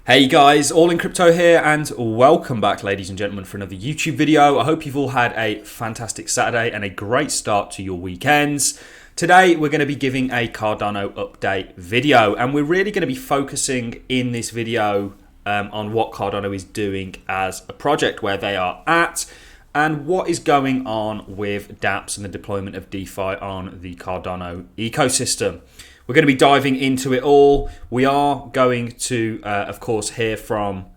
Hey guys, All in Crypto here, and welcome back, ladies and gentlemen, for another YouTube video. I hope you've all had a fantastic Saturday and a great start to your weekends. Today we're going to be giving a Cardano update video, and we're really going to be focusing in this video on what Cardano is doing as a project, where they are at, and what is going on with dApps and the deployment of DeFi on the Cardano ecosystem. We're going to be diving into it all. We are going to, of course, hear from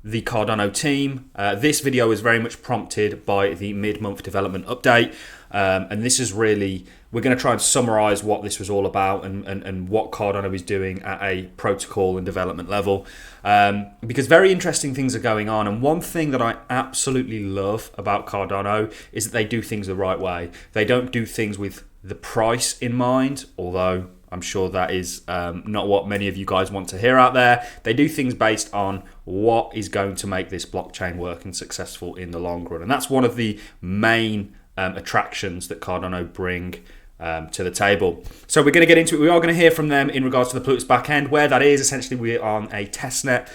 the Cardano team. This video is very much prompted by the mid-month development update. And this is really, we're going to try and summarize what this was all about and what Cardano is doing at a protocol and development level. Because very interesting things are going on. And one thing that I absolutely love about Cardano is that they do things the right way. They don't do things with the price in mind, although I'm sure that is not what many of you guys want to hear out there. They do things based on what is going to make this blockchain work and successful in the long run. And that's one of the main attractions that Cardano bring to the table. So we're going to get into it. We are going to hear from them in regards to the Plutus backend, where that is. Essentially, we're on a testnet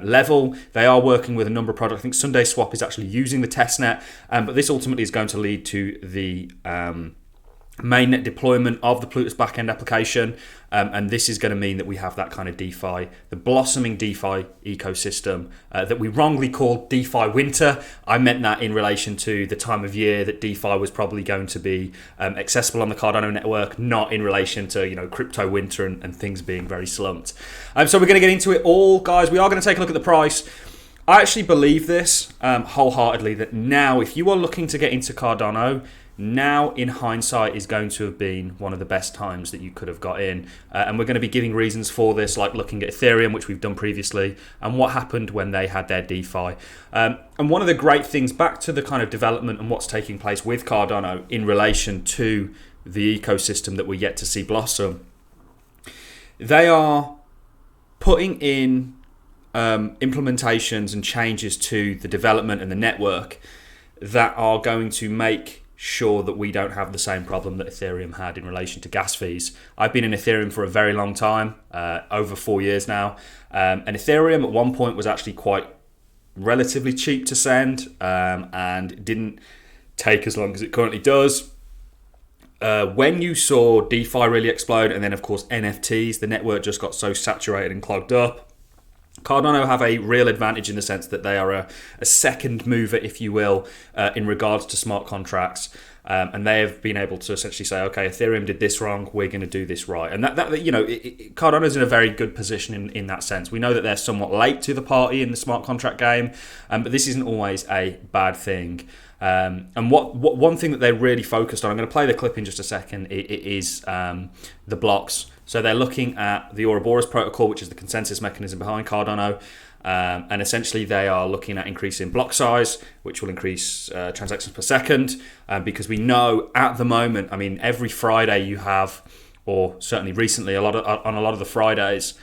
level. They are working with a number of products. I think Sunday Swap is actually using the testnet, but this ultimately is going to lead to the mainnet deployment of the Plutus backend application, and this is going to mean that we have that kind of DeFi, the blossoming DeFi ecosystem that we wrongly called DeFi winter. I meant that in relation to the time of year that DeFi was probably going to be accessible on the Cardano network, not in relation to crypto winter and things being very slumped. So we're going to get into it all, guys. We are going to take a look at the price. I actually believe this wholeheartedly, that now if you are looking to get into Cardano, now in hindsight is going to have been one of the best times that you could have got in, and we're going to be giving reasons for this, like looking at Ethereum, which we've done previously, and what happened when they had their DeFi. And one of the great things, back to the kind of development and what's taking place with Cardano in relation to the ecosystem that we're yet to see blossom, they are putting in implementations and changes to the development and the network that are going to make sure that we don't have the same problem that Ethereum had in relation to gas fees. I've been in Ethereum for a very long time, over 4 years now, and Ethereum at one point was actually quite relatively cheap to send, and didn't take as long as it currently does. When you saw DeFi really explode, and then of course NFTs, the network just got so saturated and clogged up. Cardano have a real advantage in the sense that they are a second mover, if you will, in regards to smart contracts, and they have been able to essentially say, okay, Ethereum did this wrong, we're going to do this right. And Cardano's in a very good position in that sense. We know that they're somewhat late to the party in the smart contract game, but this isn't always a bad thing. And what one thing that they're really focused on, I'm going to play the clip in just a second, it is the blocks. So they're looking at the Ouroboros protocol, which is the consensus mechanism behind Cardano, and essentially they are looking at increasing block size, which will increase transactions per second, because we know at the moment, I mean, every Friday you have, or certainly recently, on a lot of the Fridays,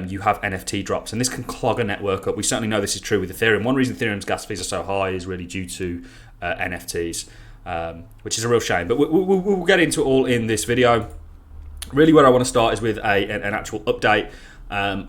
you have NFT drops, and this can clog a network up. We certainly know this is true with Ethereum. One reason Ethereum's gas fees are so high is really due to NFTs, which is a real shame. But we'll get into it all in this video. Really, where I want to start is with an actual update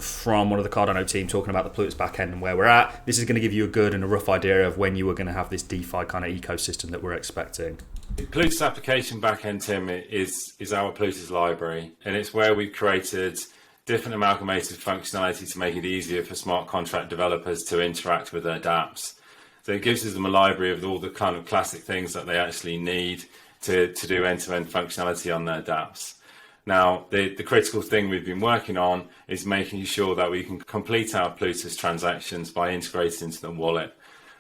from one of the Cardano team talking about the Plutus backend and where we're at. This is going to give you a good and a rough idea of when you are going to have this DeFi kind of ecosystem that we're expecting. The Plutus application backend, Tim, is our Plutus library, and it's where we've created different amalgamated functionality to make it easier for smart contract developers to interact with their dApps. So it gives them a library of all the kind of classic things that they actually need to do end-to-end functionality on their dApps. Now, the critical thing we've been working on is making sure that we can complete our Plutus transactions by integrating into the wallet.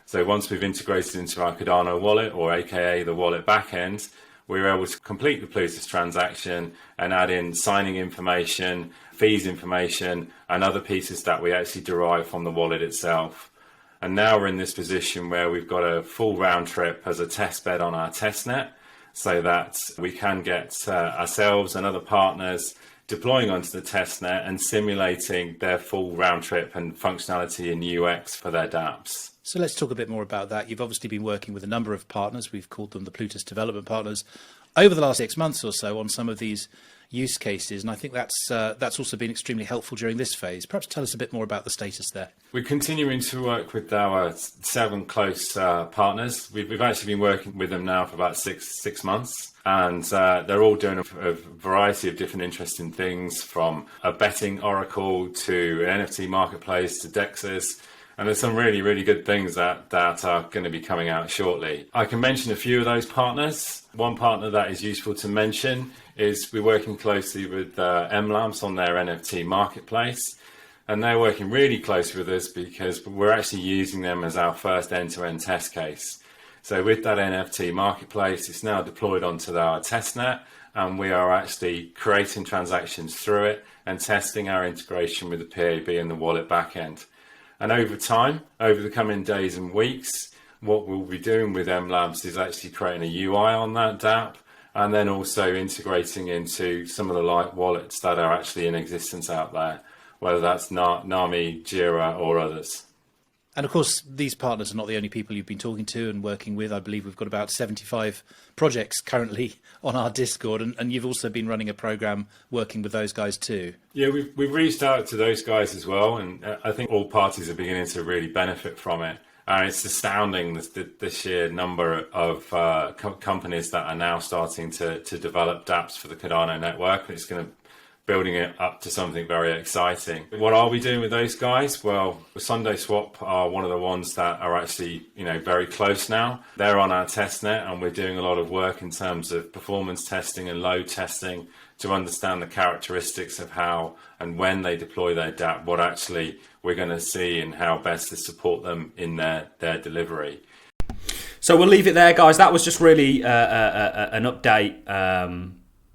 So once we've integrated into our Cardano wallet, or aka the wallet backend, we're able to complete the Plutus transaction and add in signing information, fees information, and other pieces that we actually derive from the wallet itself. And now we're in this position where we've got a full round trip as a test bed on our testnet, so that we can get ourselves and other partners deploying onto the testnet and simulating their full round trip and functionality in UX for their dApps. So let's talk a bit more about that. You've obviously been working with a number of partners. We've called them the Plutus development partners over the last 6 months or so on some of these use cases, and I think that's also been extremely helpful during this phase. Perhaps tell us a bit more about the status there. We're continuing to work with our 7 close partners. We've actually been working with them now for about six months, and they're all doing a variety of different interesting things, from a betting oracle to an NFT marketplace to DEXs. And there's some really, really good things that are going to be coming out shortly. I can mention a few of those partners. One partner that is useful to mention is we're working closely with MLabs on their NFT marketplace. And they're working really closely with us because we're actually using them as our first end-to-end test case. So with that NFT marketplace, it's now deployed onto our testnet, and we are actually creating transactions through it and testing our integration with the PAB and the wallet backend. And over time, over the coming days and weeks, what we'll be doing with MLabs is actually creating a UI on that dApp, and then also integrating into some of the light wallets that are actually in existence out there, whether that's Nami, Jira, or others. And of course, these partners are not the only people you've been talking to and working with. I believe we've got about 75 projects currently on our Discord, and you've also been running a program working with those guys too. Yeah, we've reached out to those guys as well, and I think all parties are beginning to really benefit from it. And it's astounding the sheer number of companies that are now starting to develop dApps for the Cardano network. It's going to building it up to something very exciting. What are we doing with those guys? Well, Sunday Swap are one of the ones that are actually, very close now. They're on our testnet, and we're doing a lot of work in terms of performance testing and load testing to understand the characteristics of how and when they deploy their dApp, what actually we're going to see and how best to support them in their delivery. So we'll leave it there, guys. That was just really an update.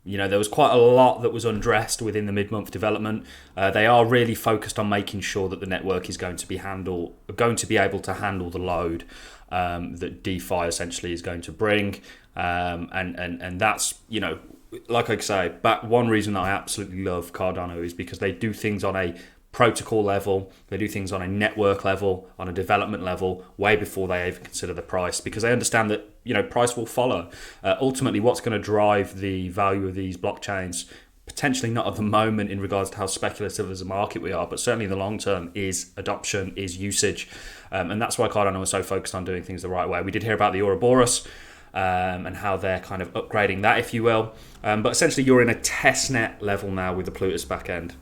There was quite a lot that was undressed within the mid-month development. They are really focused on making sure that the network is going to be able to handle the load that DeFi essentially is going to bring, and that's like I say, one reason that I absolutely love Cardano is because they do things on a protocol level, they do things on a network level, on a development level, way before they even consider the price, because they understand that price will follow. Ultimately, what's going to drive the value of these blockchains, potentially not at the moment in regards to how speculative as a market we are, but certainly in the long term, is adoption, is usage, and that's why Cardano is so focused on doing things the right way. We did hear about the Ouroboros and how they're kind of upgrading that, if you will, but essentially you're in a testnet level now with the Plutus backend.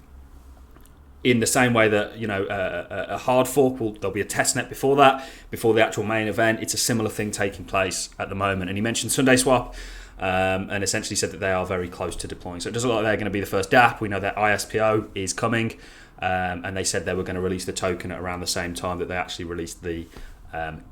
In the same way that a hard fork there'll be a testnet before the actual main event. It's a similar thing taking place at the moment. And he mentioned Sunday Swap, and essentially said that they are very close to deploying. So it doesn't look like they're going to be the first dApp. We know that ISPO is coming, and they said they were going to release the token at around the same time that they actually released the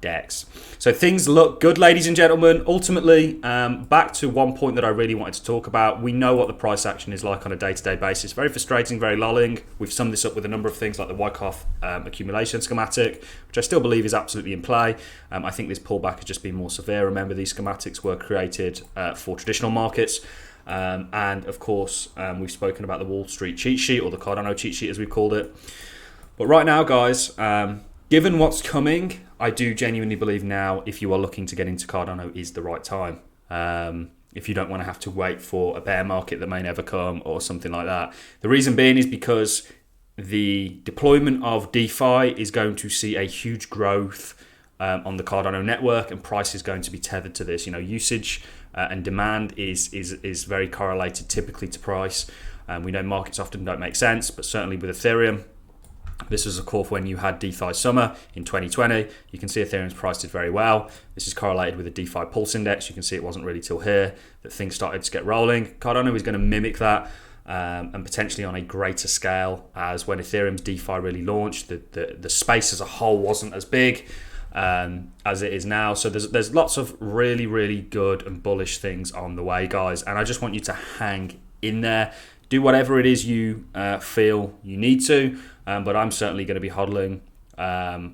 DEX. So things look good, ladies and gentlemen. Ultimately, back to one point that I really wanted to talk about. We know what the price action is like on a day-to-day basis. Very frustrating, very lulling. We've summed this up with a number of things like the Wyckoff accumulation schematic, which I still believe is absolutely in play. I think this pullback has just been more severe. Remember, these schematics were created for traditional markets. And of course, we've spoken about the Wall Street cheat sheet, or the Cardano cheat sheet as we called it. But right now, guys, given what's coming, I do genuinely believe now, if you are looking to get into Cardano, is the right time. If you don't want to have to wait for a bear market that may never come or something like that. The reason being is because the deployment of DeFi is going to see a huge growth on the Cardano network, and price is going to be tethered to this. Usage and demand is very correlated typically to price. We know markets often don't make sense, but certainly with Ethereum, this was, of course, when you had DeFi summer in 2020. You can see Ethereum's priced it very well. This is correlated with the DeFi Pulse Index. You can see it wasn't really till here that things started to get rolling. Cardano is going to mimic that, and potentially on a greater scale, as when Ethereum's DeFi really launched, the space as a whole wasn't as big as it is now. So there's lots of really, really good and bullish things on the way, guys. And I just want you to hang in there. Do whatever it is you feel you need to. But I'm certainly going to be hodling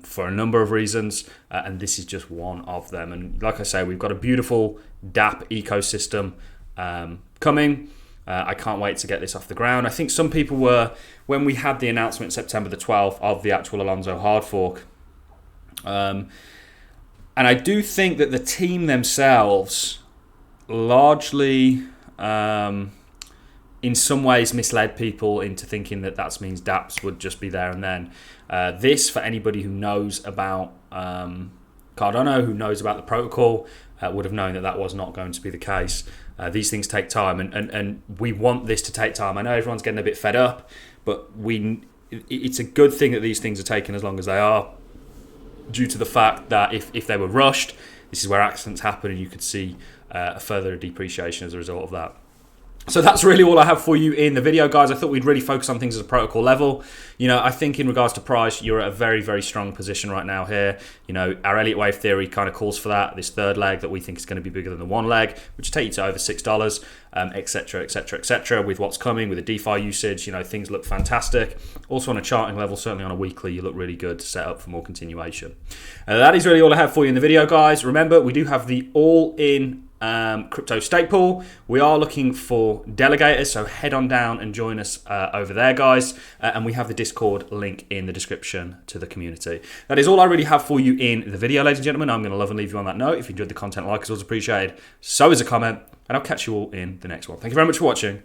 for a number of reasons, and this is just one of them. And like I say, we've got a beautiful dApp ecosystem coming. I can't wait to get this off the ground. I think some people were, when we had the announcement September the 12th of the actual Alonso hard fork, and I do think that the team themselves largely in some ways misled people into thinking that that means dApps would just be there and then. This, for anybody who knows about Cardano, who knows about the protocol, would have known that that was not going to be the case. These things take time, and we want this to take time. I know everyone's getting a bit fed up, but it's a good thing that these things are taking as long as they are, due to the fact that if they were rushed, this is where accidents happen, and you could see a further depreciation as a result of that. So that's really all I have for you in the video, guys. I thought we'd really focus on things at a protocol level. You know, I think in regards to price, you're at a very, very strong position right now here. You know, our Elliott wave theory kind of calls for that, this third leg that we think is going to be bigger than the one leg, which will take you to over $6, etc., etc., etc. With what's coming, with the DeFi usage, you know, things look fantastic. Also on a charting level, certainly on a weekly, you look really good to set up for more continuation. That is really all I have for you in the video, guys. Remember, we do have the all-in crypto stake pool. We are looking for delegators, so head on down and join us over there, guys, and we have the Discord link in the description to the community. That is all I really have for you in the video, ladies and gentlemen. I'm going to love and leave you on that note. If you enjoyed the content, like is always appreciated, so is a comment, and I'll catch you all in the next one. Thank you very much for watching.